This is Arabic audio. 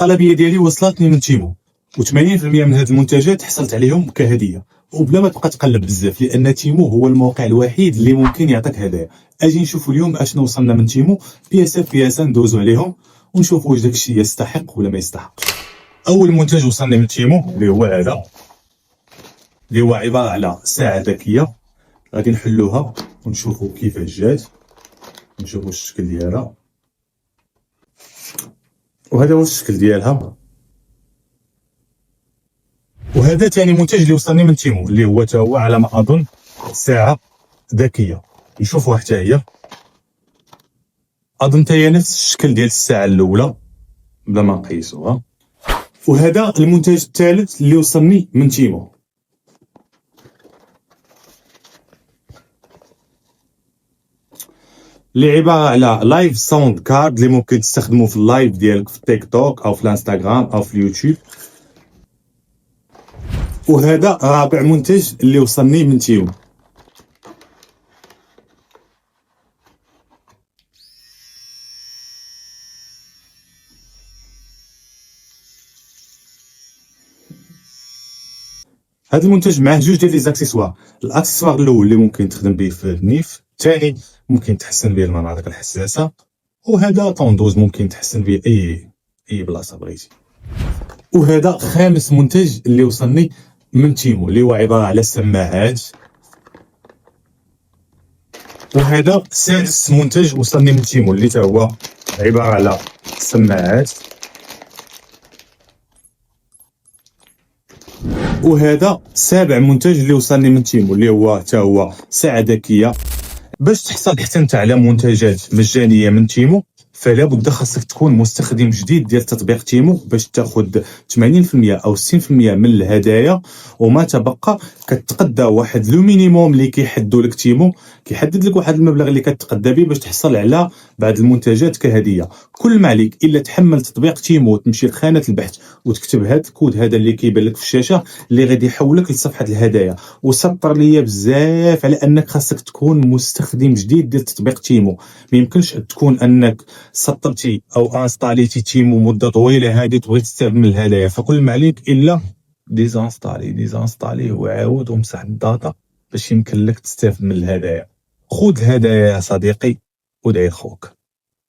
الطلبيه ديالي وصلتني من تيمو، و80% من هاد المنتجات حصلت عليهم كهديه وبلا ما تبقى تقلب بزاف، لان تيمو هو الموقع الوحيد اللي ممكن يعطيك هدايا. اجي نشوفوا اليوم اشنو وصلنا من تيمو، بياسه ندوزو عليهم ونشوفوا واش داكشي يستحق ولا ما يستحقش. اول منتج وصلني من تيمو اللي هو هذا، اللي هو عباره على ساعه ذكيه. غادي نحلوها ونشوفوا كيفاش جات، نشوفوا الشكل ديالها، وهذا هو الشكل ديالها. وهذا ثاني منتج اللي وصلني من تيمو، اللي هو تا هو على ما اظن ساعه ذكيه. نشوفوها حتى هي، اظن حتى هي نفس الشكل ديال الساعه الاولى بلا ما نقيسوها. وهذا المنتج الثالث اللي وصلني من تيمو، اللي عباره على لايف ساوند كارد اللي ممكن تستخدمه في اللايف ديالك في التيك توك او في الانستغرام او في اليوتيوب. وهذا رابع منتج اللي وصلني من تيمو. هذا المنتج معاه جوج ديال لي زاكسيسوار. الاكسسوار الاول اللي ممكن تخدم به في النيف، الثاني ممكن تحسن به المناطق الحساسه، وهذا طوندوز ممكن تحسن به اي بلاصه بغيتي. وهذا خامس منتج اللي وصلني من تيمو، اللي هو عباره على سماعات. وهذا سادس منتج وصلني من تيمو، اللي هو عباره على سماعات. وهذا سابع منتج اللي وصلني من تيمو، اللي هو ساعه ذكيه. باش تحصل حتى انت على منتجات مجانيه من تيمو، فلا بد خاصك تكون مستخدم جديد ديال تطبيق تيمو باش تاخذ 80% او 60% من الهدايا، وما تبقى كتقدى واحد لو مينيموم اللي كيحدو لك تيمو، كيحدد لك واحد المبلغ اللي كتقدى به باش تحصل على بعض المنتجات كهديه. كل ما عليك الا تحمل تطبيق تيمو وتمشي لخانه البحث وتكتب هذا الكود هذا اللي كيبان لك في الشاشه، اللي غادي يحولك لصفحه الهدايا. وسطر ليا بزاف على انك خاصك تكون مستخدم جديد ديال تطبيق تيمو. ما يمكنش تكون انك سطبتي او انستاليتي تيمو مده طويله هذه تبغي تستافد من الهدايا، فكل ما عليك الا ديزانستالي وعاود ومسح الداتا باش يمكن لك تستافد من الهدايا. خذ الهدايا يا صديقي ودعي لخوك.